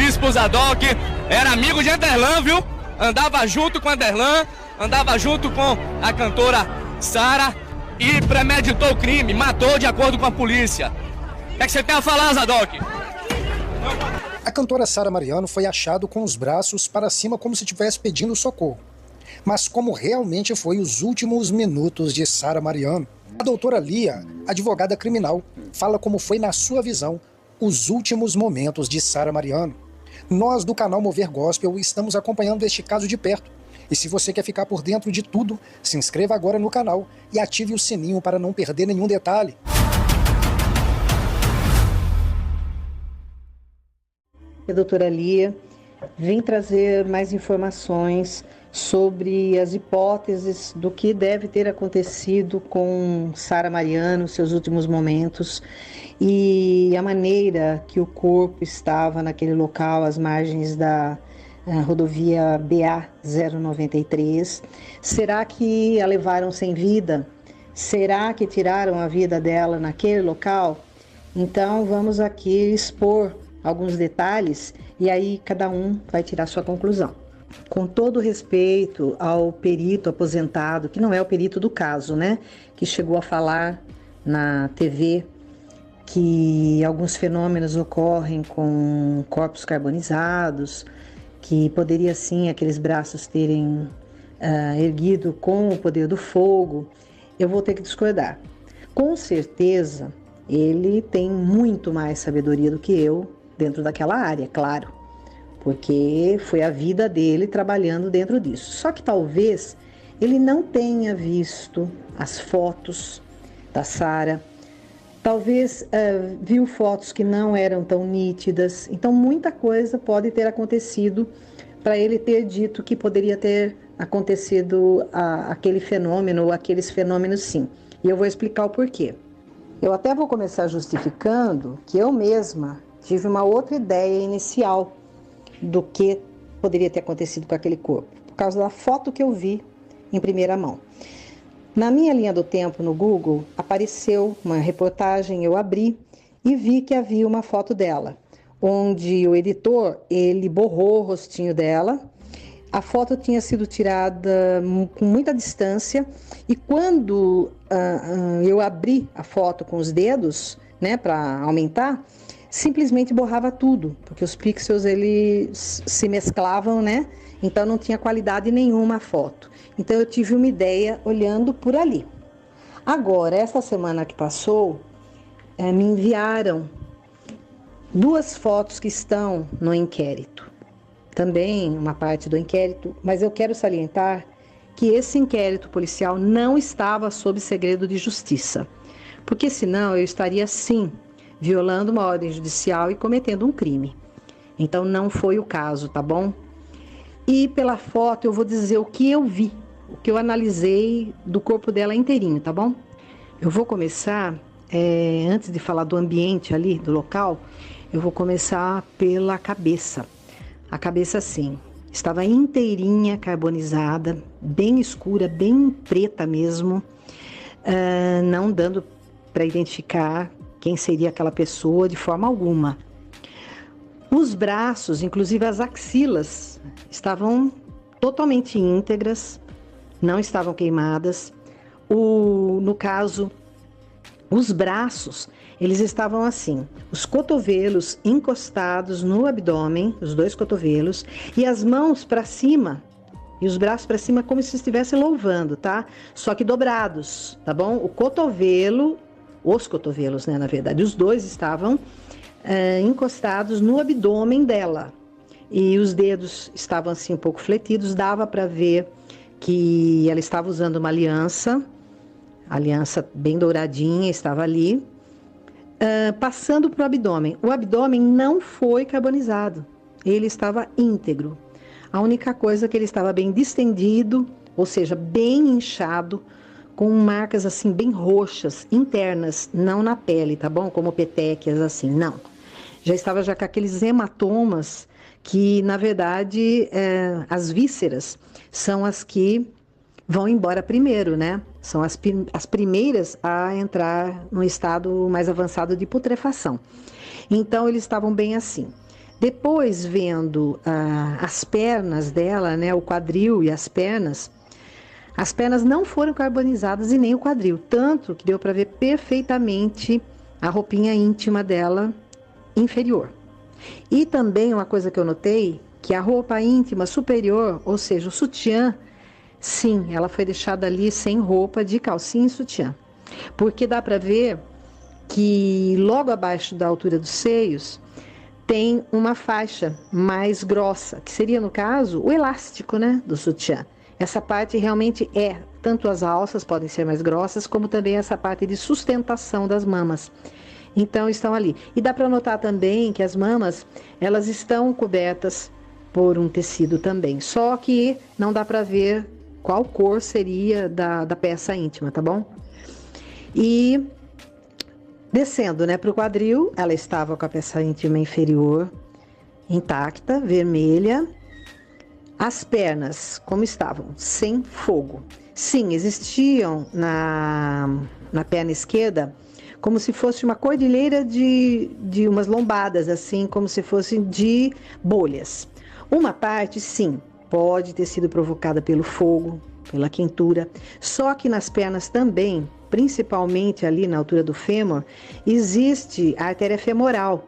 disse pro Zadok, era amigo de Anderlan, viu? Andava junto com Anderlan, andava junto com a cantora Sara e premeditou o crime, matou de acordo com a polícia. O que é que você tem a falar, Zadok? A cantora Sara Mariano foi achado com os braços para cima como se estivesse pedindo socorro. Mas como realmente foi os últimos minutos de Sara Mariano? A doutora Lia, advogada criminal, fala como foi, na sua visão, os últimos momentos de Sara Mariano. Nós do canal Mover Gospel estamos acompanhando este caso de perto. E se você quer ficar por dentro de tudo, se inscreva agora no canal e ative o sininho para não perder nenhum detalhe. A doutora Lia vem trazer mais informações sobre as hipóteses do que deve ter acontecido com Sara Mariano, seus últimos momentos, e a maneira que o corpo estava naquele local, às margens da rodovia BA-093. Será que a levaram sem vida? Será que tiraram a vida dela naquele local? Então vamos aqui expor alguns detalhes e aí cada um vai tirar sua conclusão. Com todo respeito ao perito aposentado, que não é o perito do caso, né? Que chegou a falar na TV que alguns fenômenos ocorrem com corpos carbonizados, que poderia sim aqueles braços terem erguido com o poder do fogo. Eu vou ter que discordar. Com certeza, ele tem muito mais sabedoria do que eu dentro daquela área, claro, porque foi a vida dele trabalhando dentro disso. Só que talvez ele não tenha visto as fotos da Sara, talvez viu fotos que não eram tão nítidas, então muita coisa pode ter acontecido para ele ter dito que poderia ter acontecido aquele fenômeno ou aqueles fenômenos sim. E eu vou explicar o porquê. Eu até vou começar justificando que eu mesma tive uma outra ideia inicial do que poderia ter acontecido com aquele corpo, por causa da foto que eu vi em primeira mão. Na minha linha do tempo no Google, apareceu uma reportagem, eu abri e vi que havia uma foto dela, onde o editor, ele borrou o rostinho dela. A foto tinha sido tirada com muita distância e quando eu abri a foto com os dedos, né, para aumentar, simplesmente borrava tudo, porque os pixels eles se mesclavam, né? Então não tinha qualidade nenhuma a foto. Então eu tive uma ideia olhando por ali. Agora, essa semana que passou, me enviaram 2 fotos que estão no inquérito. Também uma parte do inquérito, mas eu quero salientar que esse inquérito policial não estava sob segredo de justiça, porque senão eu estaria sim violando uma ordem judicial e cometendo um crime. Então não foi o caso, tá bom? E pela foto eu vou dizer o que eu vi, o que eu analisei do corpo dela inteirinho, tá bom? Eu vou começar, antes de falar do ambiente ali, do local, eu vou começar pela cabeça. A cabeça sim, estava inteirinha carbonizada, bem escura, bem preta mesmo, não dando para identificar quem seria aquela pessoa de forma alguma. Os braços, inclusive as axilas, estavam totalmente íntegras, não estavam queimadas. No caso, os braços, eles estavam assim, os cotovelos encostados no abdômen, os 2 cotovelos, e as mãos para cima, e os braços para cima como se estivessem louvando, tá? Só que dobrados, tá bom? Os cotovelos, né, na verdade, os 2 estavam encostados no abdômen dela. E os dedos estavam assim um pouco fletidos, dava para ver que ela estava usando uma aliança bem douradinha, estava ali, passando para o abdômen. O abdômen não foi carbonizado, ele estava íntegro. A única coisa é que ele estava bem distendido, ou seja, bem inchado, com marcas assim bem roxas, internas, não na pele, tá bom? Como petequias assim, não. Já estava com aqueles hematomas que, na verdade, as vísceras são as que vão embora primeiro, né? São as primeiras a entrar no estado mais avançado de putrefação. Então, eles estavam bem assim. Depois, vendo as pernas dela, né, o quadril e as pernas não foram carbonizadas e nem o quadril, tanto que deu para ver perfeitamente a roupinha íntima dela inferior. E também uma coisa que eu notei, que a roupa íntima superior, ou seja, o sutiã, sim, ela foi deixada ali sem roupa, de calcinha e sutiã. Porque dá para ver que logo abaixo da altura dos seios tem uma faixa mais grossa, que seria, no caso, o elástico, né, do sutiã. Essa parte realmente tanto as alças podem ser mais grossas, como também essa parte de sustentação das mamas. Então, estão ali. E dá para notar também que as mamas, elas estão cobertas por um tecido também. Só que não dá para ver qual cor seria da peça íntima, tá bom? E descendo, né, para o quadril, ela estava com a peça íntima inferior intacta, vermelha. As pernas, como estavam? Sem fogo. Sim, existiam na perna esquerda como se fosse uma cordilheira de umas lombadas, assim, como se fossem de bolhas. Uma parte, sim, pode ter sido provocada pelo fogo, pela quentura, só que nas pernas também, principalmente ali na altura do fêmur, existe a artéria femoral,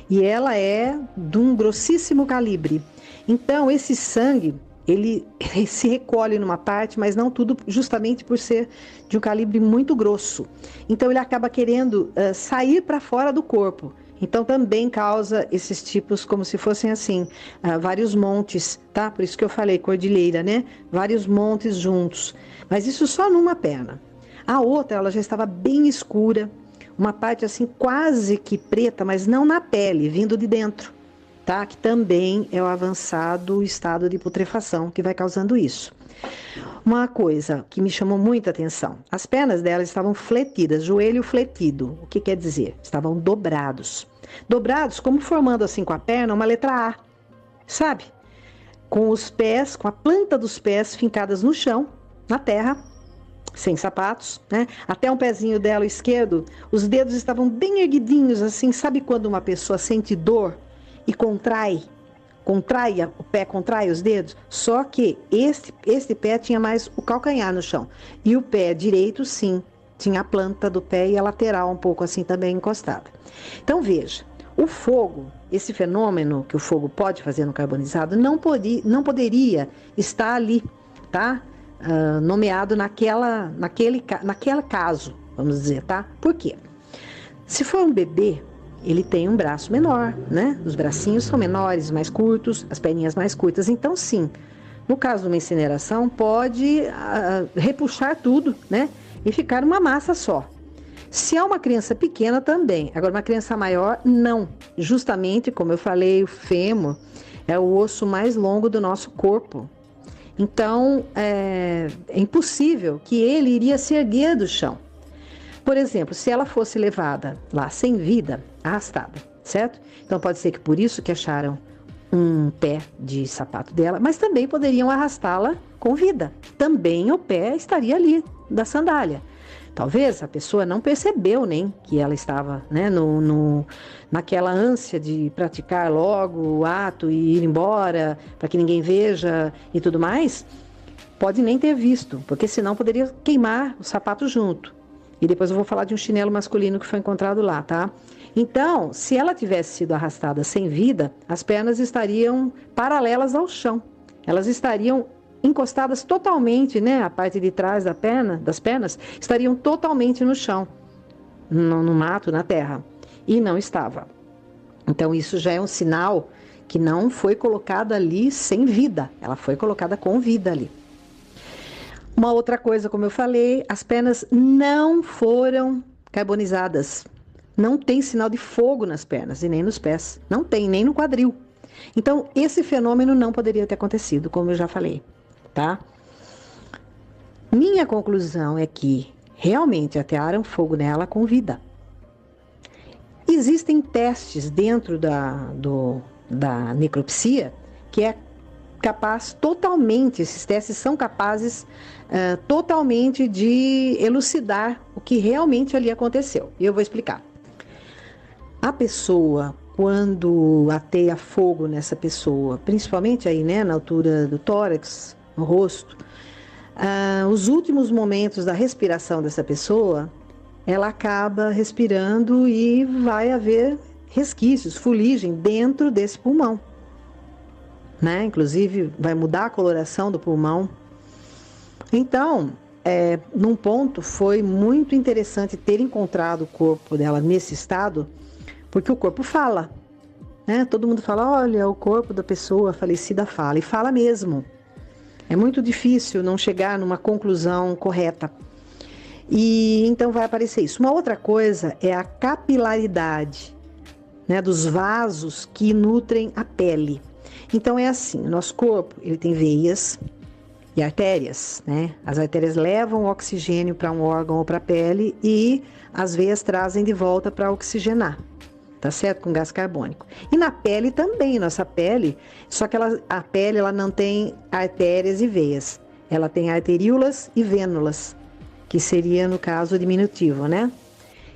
e ela é de um grossíssimo calibre. Então, esse sangue, ele se recolhe numa parte, mas não tudo, justamente por ser de um calibre muito grosso. Então, ele acaba querendo sair para fora do corpo. Então, também causa esses tipos, como se fossem assim, vários montes, tá? Por isso que eu falei cordilheira, né? Vários montes juntos. Mas isso só numa perna. A outra, ela já estava bem escura, uma parte assim quase que preta, mas não na pele, vindo de dentro. Tá? Que também é o avançado estado de putrefação que vai causando isso. Uma coisa que me chamou muita atenção, as pernas dela estavam fletidas, joelho fletido. O que quer dizer? Estavam dobrados. Dobrados como formando assim com a perna uma letra A, sabe? Com os pés, com a planta dos pés fincadas no chão, na terra, sem sapatos, né? Até um pezinho dela esquerdo, os dedos estavam bem erguidinhos, assim, sabe quando uma pessoa sente dor e contrai o pé, contrai os dedos? Só que este pé tinha mais o calcanhar no chão. E o pé direito, sim, tinha a planta do pé e a lateral um pouco assim também encostada. Então, veja, o fogo, esse fenômeno que o fogo pode fazer no carbonizado, não poderia estar ali, tá? Nomeado naquele caso, vamos dizer, tá? Por quê? Se for um bebê, ele tem um braço menor, né? Os bracinhos são menores, mais curtos, as perninhas mais curtas. Então, sim, no caso de uma incineração, pode repuxar tudo, né? E ficar uma massa só. Se é uma criança pequena, também. Agora, uma criança maior, não. Justamente, como eu falei, o fêmur é o osso mais longo do nosso corpo. Então, é impossível que ele iria se erguer do chão. Por exemplo, se ela fosse levada lá sem vida, arrastada, certo? Então pode ser que por isso que acharam um pé de sapato dela, mas também poderiam arrastá-la com vida. Também o pé estaria ali, da sandália. Talvez a pessoa não percebeu nem que ela estava, né, naquela ânsia de praticar logo o ato e ir embora, para que ninguém veja e tudo mais. Pode nem ter visto, porque senão poderia queimar o sapato junto. E depois eu vou falar de um chinelo masculino que foi encontrado lá, tá? Então, se ela tivesse sido arrastada sem vida, as pernas estariam paralelas ao chão. Elas estariam encostadas totalmente, né? A parte de trás das pernas estariam totalmente no chão, no mato, na terra. E não estava. Então, isso já é um sinal que não foi colocada ali sem vida. Ela foi colocada com vida ali. Uma outra coisa, como eu falei, as pernas não foram carbonizadas. Não tem sinal de fogo nas pernas e nem nos pés. Não tem, nem no quadril. Então, esse fenômeno não poderia ter acontecido, como eu já falei, tá? Minha conclusão é que realmente atearam fogo nela com vida. Existem testes dentro da necropsia que é capaz totalmente, esses testes são capazes totalmente de elucidar o que realmente ali aconteceu. E eu vou explicar. A pessoa, quando ateia fogo nessa pessoa, principalmente aí, né, na altura do tórax, no rosto, os últimos momentos da respiração dessa pessoa, ela acaba respirando e vai haver resquícios, fuligem dentro desse pulmão, né? Inclusive vai mudar a coloração do pulmão. Então, num ponto foi muito interessante ter encontrado o corpo dela nesse estado, porque o corpo fala, né? Todo mundo fala, olha, o corpo da pessoa falecida fala, e fala mesmo. É muito difícil não chegar numa conclusão correta. E então vai aparecer isso. Uma outra coisa é a capilaridade, né, dos vasos que nutrem a pele. Então é assim, o nosso corpo ele tem veias e artérias, né? As artérias levam o oxigênio para um órgão ou para a pele e as veias trazem de volta para oxigenar, tá certo? Com gás carbônico. E na pele também, nossa pele, só que a pele ela não tem artérias e veias, ela tem arteríolas e vênulas, que seria no caso o diminutivo, né?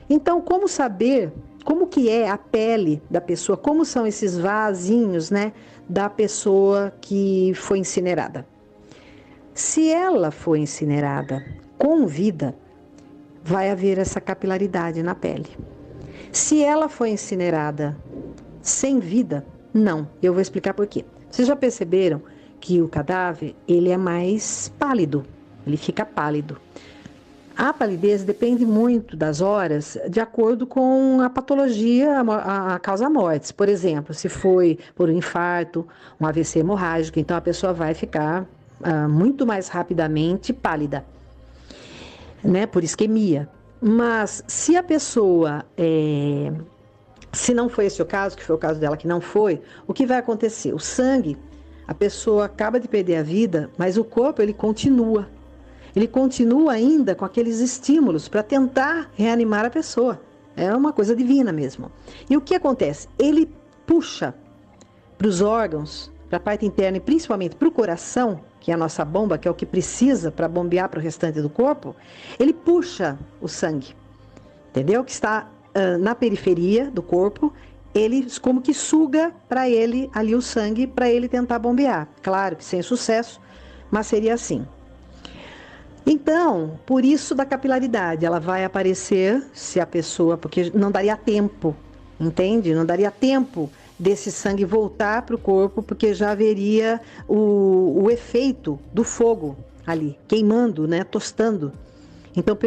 Então, como saber como que é a pele da pessoa, como são esses vasinhos, né, da pessoa que foi incinerada? Se ela foi incinerada com vida, vai haver essa capilaridade na pele. Se ela foi incinerada sem vida, não. Eu vou explicar por quê. Vocês já perceberam que o cadáver, ele é mais pálido, ele fica pálido. A palidez depende muito das horas, de acordo com a patologia, a causa-mortes. Por exemplo, se foi por um infarto, um AVC hemorrágico, então a pessoa vai ficar muito mais rapidamente pálida, né, por isquemia. Mas se a pessoa, se não foi esse o caso, que foi o caso dela que não foi, o que vai acontecer? O sangue, a pessoa acaba de perder a vida, mas o corpo ele continua. Ele continua ainda com aqueles estímulos para tentar reanimar a pessoa. É uma coisa divina mesmo. E o que acontece? Ele puxa para os órgãos, para a parte interna e principalmente para o coração, que é a nossa bomba, que é o que precisa para bombear para o restante do corpo, ele puxa o sangue, entendeu? Que está na periferia do corpo, ele como que suga para ele ali o sangue, para ele tentar bombear. Claro que sem sucesso, mas seria assim. Então, por isso da capilaridade, ela vai aparecer se a pessoa, porque não daria tempo, entende? Não daria tempo desse sangue voltar para o corpo, porque já haveria o efeito do fogo ali, queimando, né, tostando. Então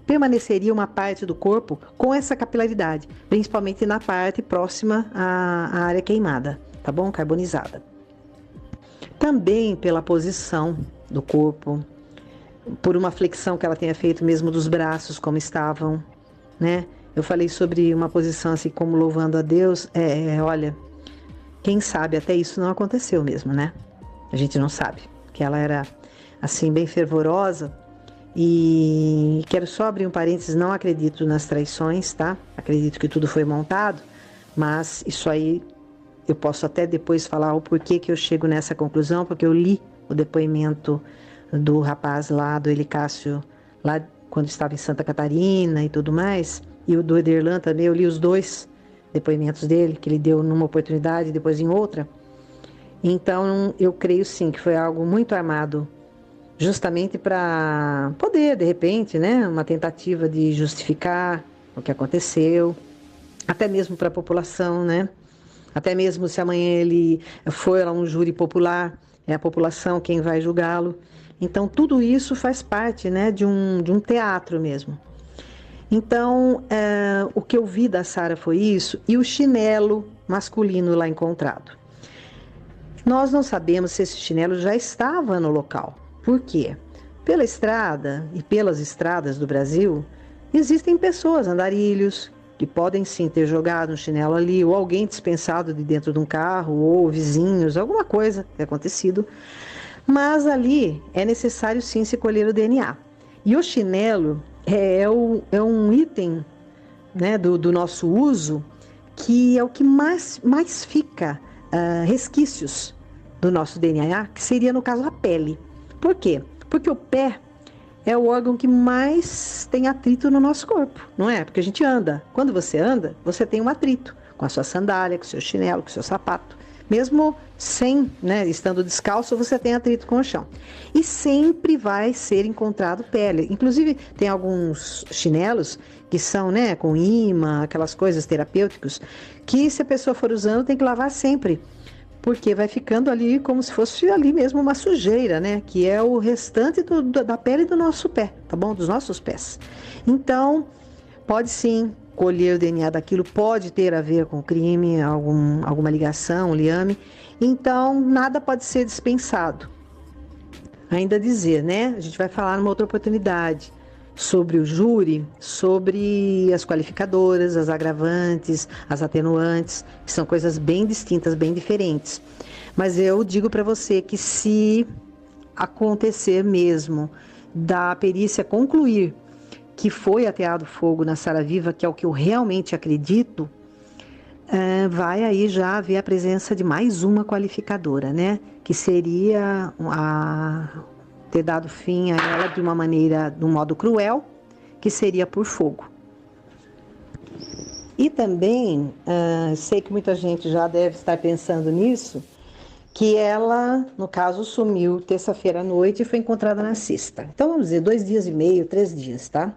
permaneceria uma parte do corpo com essa capilaridade, principalmente na parte próxima à área queimada, tá bom? Carbonizada. Também pela posição do corpo, por uma flexão que ela tenha feito mesmo dos braços como estavam, né? Eu falei sobre uma posição assim como louvando a Deus, olha, quem sabe até isso não aconteceu mesmo, né? A gente não sabe, que ela era assim bem fervorosa. E quero só abrir um parênteses, não acredito nas traições, tá? Acredito que tudo foi montado, mas isso aí eu posso até depois falar o porquê que eu chego nessa conclusão, porque eu li o depoimento do rapaz lá, do Elicácio, lá quando estava em Santa Catarina e tudo mais, e o do Ederlan também, eu li os dois depoimentos dele, que ele deu numa oportunidade e depois em outra. Então, eu creio sim que foi algo muito armado, justamente para poder, de repente, né, uma tentativa de justificar o que aconteceu, até mesmo para a população, né? Até mesmo se amanhã ele for a um júri popular, é a população quem vai julgá-lo. Então, tudo isso faz parte, né, de um teatro mesmo. Então, o que eu vi da Sara foi isso, e o chinelo masculino lá encontrado. Nós não sabemos se esse chinelo já estava no local. Por quê? Pela estrada e pelas estradas do Brasil, existem pessoas, andarilhos, que podem sim ter jogado um chinelo ali, ou alguém dispensado de dentro de um carro, ou vizinhos, alguma coisa tenha acontecido. Mas ali é necessário sim se colher o DNA. E o chinelo é um item, né, do nosso uso, que é o que mais fica resquícios do nosso DNA, que seria no caso a pele. Por quê? Porque o pé é o órgão que mais tem atrito no nosso corpo, não é? Porque a gente anda. Quando você anda, você tem um atrito com a sua sandália, com o seu chinelo, com o seu sapato. Mesmo sem, né, estando descalço, você tem atrito com o chão. E sempre vai ser encontrado pele. Inclusive, tem alguns chinelos que são, né, com imã, aquelas coisas terapêuticas, que se a pessoa for usando, tem que lavar sempre. Porque vai ficando ali como se fosse ali mesmo uma sujeira, né? Que é o restante da pele do nosso pé, tá bom? Dos nossos pés. Então, pode sim colher o DNA daquilo, pode ter a ver com crime, alguma ligação, liame. Então, nada pode ser dispensado. Ainda dizer, né? A gente vai falar numa outra oportunidade sobre o júri, sobre as qualificadoras, as agravantes, as atenuantes, que são coisas bem distintas, bem diferentes. Mas eu digo para você que se acontecer mesmo da perícia concluir que foi ateado fogo na Sara Viva, que é o que eu realmente acredito, vai aí já haver a presença de mais uma qualificadora, né? Que seria ter dado fim a ela de uma maneira, de um modo cruel, que seria por fogo. E também, sei que muita gente já deve estar pensando nisso, que ela, no caso, sumiu terça-feira à noite e foi encontrada na sexta. Então, vamos dizer, 2 dias e meio, 3 dias, tá?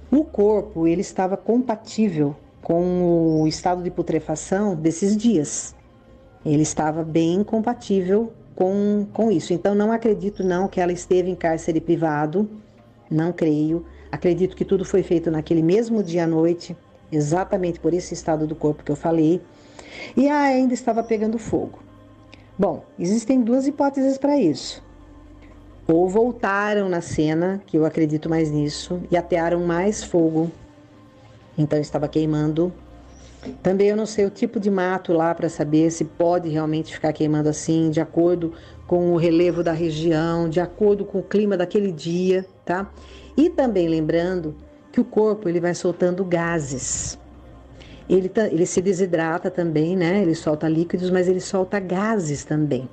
O corpo, ele estava compatível com o estado de putrefação desses dias. Ele estava bem compatível com isso. Então, não acredito não que ela esteve em cárcere privado, não creio. Acredito que tudo foi feito naquele mesmo dia à noite, exatamente por esse estado do corpo que eu falei, e ainda estava pegando fogo. Bom, existem 2 hipóteses para isso. Ou voltaram na cena, que eu acredito mais nisso, e atearam mais fogo, então estava queimando. Também eu não sei o tipo de mato lá para saber se pode realmente ficar queimando assim, de acordo com o relevo da região, de acordo com o clima daquele dia, tá? E também lembrando que o corpo ele vai soltando gases. Ele se desidrata também, né? Ele solta líquidos, mas ele solta gases também.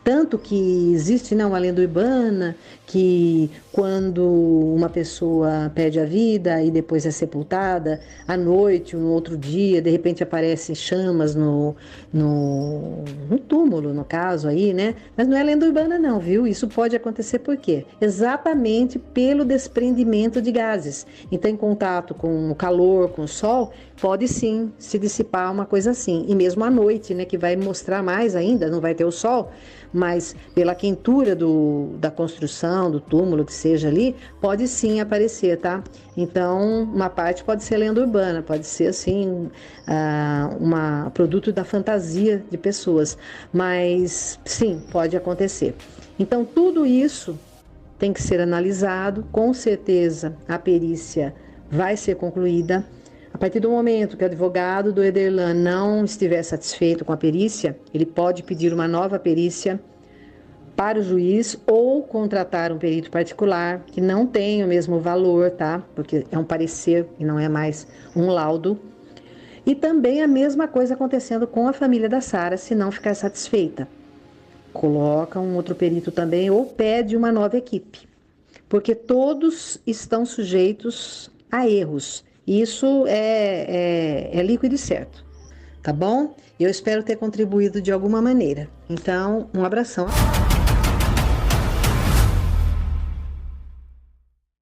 Tanto que existe uma lenda urbana que quando uma pessoa perde a vida e depois é sepultada, à noite, no outro dia, de repente aparecem chamas no túmulo, no caso aí, né? Mas não é lenda urbana não, viu? Isso pode acontecer por quê? Exatamente pelo desprendimento de gases. Então, em contato com o calor, com o sol, pode sim se dissipar uma coisa assim. E mesmo à noite, né? Que vai mostrar mais ainda, não vai ter o sol, mas pela quentura da construção, do túmulo que seja ali, pode sim aparecer, tá? Então, uma parte pode ser lenda urbana, pode ser assim, produto da fantasia de pessoas, mas sim, pode acontecer. Então, tudo isso tem que ser analisado, com certeza a perícia vai ser concluída. A partir do momento que o advogado do Ederlan não estiver satisfeito com a perícia, ele pode pedir uma nova perícia para o juiz ou contratar um perito particular que não tem o mesmo valor, tá? Porque é um parecer e não é mais um laudo. E também a mesma coisa acontecendo com a família da Sara, se não ficar satisfeita. Coloca um outro perito também ou pede uma nova equipe. Porque todos estão sujeitos a erros. Isso é líquido e certo, tá bom? Eu espero ter contribuído de alguma maneira. Então, um abração.